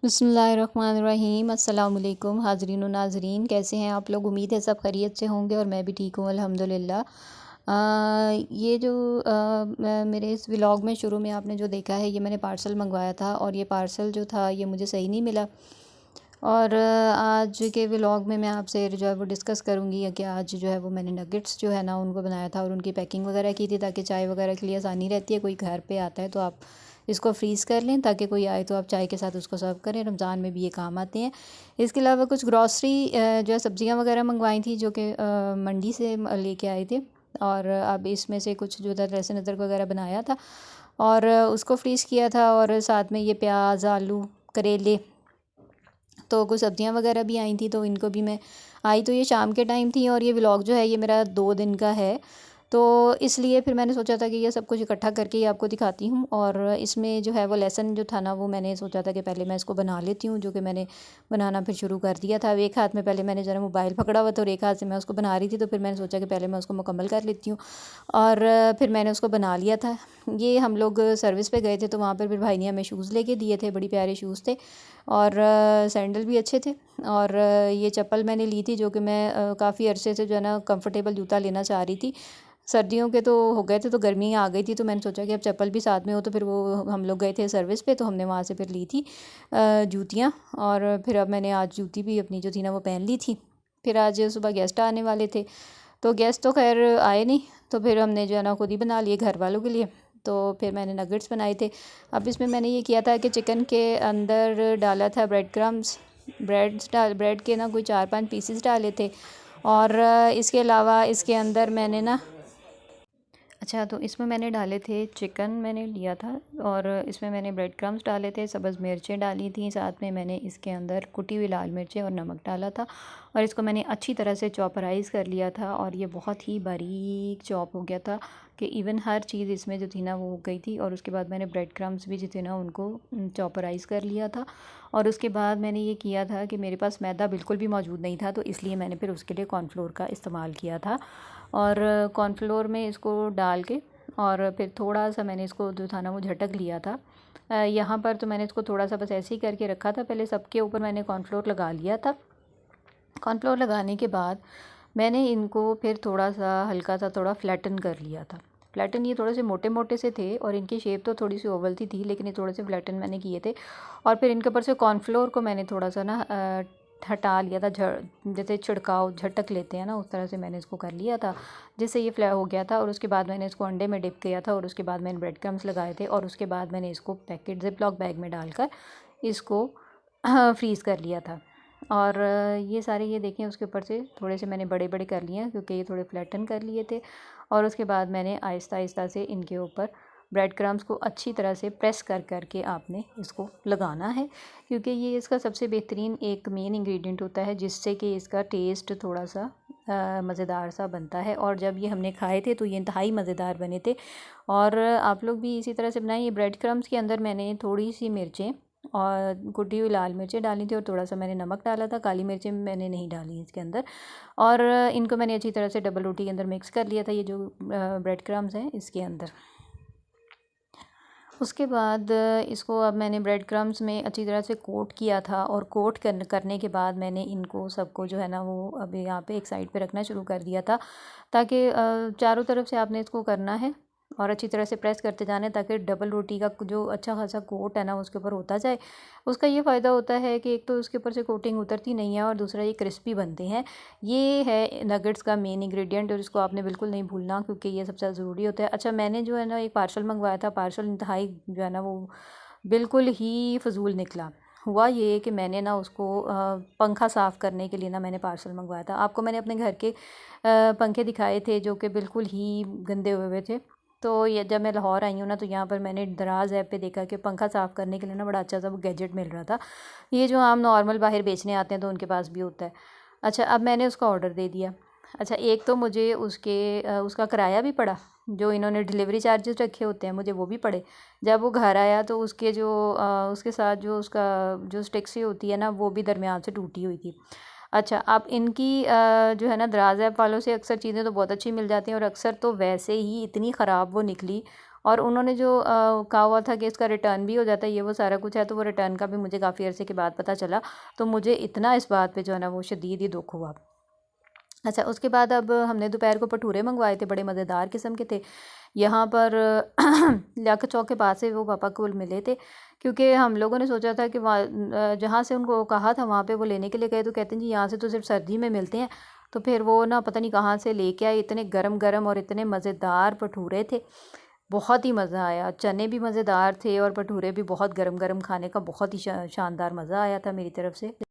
बिस्मिल्लाहिर्रहमानिर्रहीम अस्सलाम वालेकुम हाज़रीन व नाज़रीन, कैसे हैं आप लोग। उम्मीद है सब खैरियत से होंगे और मैं भी ठीक हूँ अल्हम्दुलिल्लाह। ये जो मेरे इस व्लॉग में शुरू में आपने जो देखा है, ये मैंने पार्सल मंगवाया था और ये पार्सल जो था ये मुझे सही नहीं मिला। और आज के व्लॉग में मैं आपसे जो है वो डिस्कस करूँगी कि आज जो है वो मैंने नगेट्स जो है ना उनको बनाया था और उनकी पैकिंग वगैरह की थी, ताकि चाय वगैरह के लिए आसानी रहती है। कोई घर पे आता है तो आप इसको फ्रीज़ कर लें, ताकि कोई आए तो आप चाय के साथ उसको सर्व करें। रमज़ान में भी ये काम आते हैं। इसके अलावा कुछ ग्रॉसरी जो है सब्ज़ियाँ वगैरह मंगवाई थी, जो कि मंडी से लेके आए थे। और अब इसमें से कुछ जो था लहसुन अदरक वगैरह बनाया था और उसको फ्रीज़ किया था। और साथ में ये प्याज, आलू, करेले, तो कुछ सब्ज़ियाँ वगैरह भी आई थी, तो इनको भी मैं आई तो ये शाम के टाइम थी। और ये व्लॉग जो है ये मेरा 2 दिन का है, तो इसलिए फिर मैंने सोचा था कि ये सब कुछ इकट्ठा करके ही आपको दिखाती हूँ। और इसमें जो है वो लेसन जो था ना, वो मैंने सोचा था कि पहले मैं इसको बना लेती हूँ, जो कि मैंने बनाना फिर शुरू कर दिया था। अब एक हाथ में पहले मैंने ज़रा मोबाइल पकड़ा हुआ था और एक हाथ से मैं उसको बना रही थी, तो फिर मैंने सोचा कि पहले मैं उसको मुकम्मल कर लेती हूँ। और फिर मैंने उसको बना लिया था। ये हम लोग सर्विस पे गए थे, तो वहाँ पर फिर भाई ने हमें शूज़ लेके दिए थे, बड़ी प्यारे शूज़ थे और सैंडल भी अच्छे थे। और ये चप्पल मैंने ली थी, जो कि मैं काफ़ी अरसे से जो है ना कंफर्टेबल जूता लेना चाह रही थी। सर्दियों के तो हो गए थे, तो गर्मी आ गई थी, तो मैंने सोचा कि अब चप्पल भी साथ में हो। तो फिर वो हम लोग गए थे सर्विस पे, तो हमने वहाँ से फिर ली थी जूतियाँ। और फिर अब मैंने आज जूती भी अपनी जो थी ना वो पहन ली थी। फिर आज सुबह गेस्ट आने वाले थे, तो गेस्ट तो खैर आए नहीं, तो फिर हमने जो है ना खुद ही बना लिए घर वालों के लिए। तो फिर मैंने नगेट्स बनाए थे। अब इसमें मैंने ये किया था कि चिकन के अंदर डाला था ब्रेड क्रम्स, ब्रेड के ना कोई 4-5 पीसेस डाले थे। और इसके अलावा इसके अंदर मैंने ना अच्छा, तो इसमें मैंने डाले थे चिकन मैंने लिया था। और इसमें मैंने ब्रेड क्रम्स डाले थे, सब्ज़ मिर्चें डाली थी, साथ में मैंने इसके अंदर कुटी हुई लाल मिर्चें और नमक डाला था। और इसको मैंने अच्छी तरह से चॉपराइज़ कर लिया था और ये बहुत ही बारीक चॉप हो गया था कि इवन हर चीज़ इसमें जो थी ना वो हो गई थी। और उसके बाद मैंने ब्रेड क्रम्स भी जो थे ना उनको चॉपराइज़ कर लिया था। और उसके बाद मैंने ये किया था कि मेरे पास मैदा बिल्कुल भी मौजूद नहीं था, तो इसलिए मैंने फिर उसके लिए कॉर्नफ्लोर का इस्तेमाल किया था। और कॉर्नफ्लोर में इसको डाल के और फिर थोड़ा सा मैंने इसको जो था ना वो झटक लिया था। यहाँ पर तो मैंने इसको थोड़ा सा बस ऐसे ही करके रखा था। पहले सबके ऊपर मैंने कॉर्नफ्लोर लगा लिया था। कॉर्नफ्लोर लगाने के बाद मैंने इनको फिर थोड़ा सा हल्का सा थोड़ा फ्लैटन कर लिया था। फ्लैटन ये थोड़े से मोटे मोटे से थे और इनकी शेप तो थोड़ी सी ओवल थी, लेकिन ये थोड़े से फ्लैटन मैंने किए थे। और फिर इनके ऊपर से कॉर्नफ्लोर को मैंने थोड़ा सा ना हटा लिया था, जैसे छिड़काव झटक लेते हैं ना, उस तरह से मैंने इसको कर लिया था, जिससे ये फ्लाई हो गया था। और उसके बाद मैंने इसको अंडे में डिप किया था और उसके बाद मैंने ब्रेड क्रम्स लगाए थे और उसके बाद मैंने इसको पैकेट जिप लॉक बैग में डालकर इसको फ्रीज़ कर लिया था। और ये सारे ये देखें उसके ऊपर से थोड़े से मैंने बड़े बड़े कर लिए हैं, क्योंकि ये थोड़े फ्लैटन कर लिए थे। और उसके बाद मैंने आहिस्ता आहिस्ता से इनके ऊपर ब्रेड क्रम्स को अच्छी तरह से प्रेस कर कर के आपने इसको लगाना है, क्योंकि ये इसका सबसे बेहतरीन एक मेन इंग्रेडिएंट होता है, जिससे कि इसका टेस्ट थोड़ा सा मज़ेदार सा बनता है। और जब ये हमने खाए थे तो ये इंतहाई मज़ेदार बने थे। और आप लोग भी इसी तरह से बनाएं। ये ब्रेड क्रम्स के अंदर मैंने थोड़ी सी मिर्चें और कुटी हुई लाल मिर्चें डाली थी और थोड़ा सा मैंने नमक डाला था। काली मिर्चें मैंने नहीं डाली इसके अंदर। और इनको मैंने अच्छी तरह से डबल रोटी के अंदर मिक्स कर लिया था, ये जो ब्रेड क्रम्स हैं इसके अंदर। उसके बाद इसको अब मैंने ब्रेड क्रम्स में अच्छी तरह से कोट किया था। और कोट करने के बाद मैंने इनको सबको जो है ना वो अभी यहाँ पे एक साइड पे रखना शुरू कर दिया था, ताकि चारों तरफ से आपने इसको करना है और अच्छी तरह से प्रेस करते जाना है, ताकि डबल रोटी का जो अच्छा खासा कोट है ना उसके ऊपर होता जाए। उसका ये फ़ायदा होता है कि एक तो उसके ऊपर से कोटिंग उतरती नहीं है और दूसरा ये क्रिस्पी बनते हैं। ये है नगेट्स का मेन इंग्रेडिएंट और इसको आपने बिल्कुल नहीं भूलना, क्योंकि ये सबसे ज़रूरी होता है। अच्छा, मैंने जो है ना एक पार्सल मंगवाया था, पार्सल इंतहाई जो है ना वो बिल्कुल ही फ़जूल निकला। हुआ ये कि मैंने ना उसको पंखा साफ़ करने के लिए ना मैंने पार्सल मंगवाया था। आपको मैंने अपने घर के पंखे दिखाए थे जो कि बिल्कुल ही गंदे हुए हुए थे। तो ये जब मैं लाहौर आई हूँ ना, तो यहाँ पर मैंने दराज़ ऐप पे देखा कि पंखा साफ़ करने के लिए ना बड़ा अच्छा सा वो गैजेट मिल रहा था। ये जो आम नॉर्मल बाहर बेचने आते हैं तो उनके पास भी होता है। अच्छा, अब मैंने उसका ऑर्डर दे दिया। अच्छा, एक तो मुझे उसका किराया भी पड़ा, जो इन्होंने डिलीवरी चार्जेस रखे होते हैं मुझे वो भी पड़े। जब वो घर आया तो उसके साथ जो उसका जो स्टिक सी होती है ना वो भी दरमियान से टूटी हुई थी। अच्छा, अब इनकी जो है ना दराज़ ऐप वालों से अक्सर चीज़ें तो बहुत अच्छी मिल जाती हैं और अक्सर तो वैसे ही इतनी ख़राब वो निकली। और उन्होंने जो कहा हुआ था कि इसका रिटर्न भी हो जाता है, ये वो सारा कुछ है, तो वो रिटर्न का भी मुझे काफ़ी अरसे के बाद पता चला। तो मुझे इतना इस बात पे जो है ना वो शदीद ही दुख हुआ। अच्छा, उसके बाद अब हमने दोपहर को भटूरे मंगवाए थे, बड़े मज़ेदार किस्म के थे। यहाँ पर लियाकत चौक के पास से वो पापा को मिले थे, क्योंकि हम लोगों ने सोचा था कि वहाँ जहाँ से उनको कहा था वहाँ पे वो लेने के लिए गए, तो कहते हैं जी यहाँ से तो सिर्फ सर्दी में मिलते हैं। तो फिर वो ना पता नहीं कहाँ से लेके आए, इतने गरम गरम और इतने मज़ेदार भटूरे थे, बहुत ही मज़ा आया। चने भी मज़ेदार थे और भटूरे भी बहुत गरम गरम, खाने का बहुत ही शानदार मज़ा आया था मेरी तरफ से।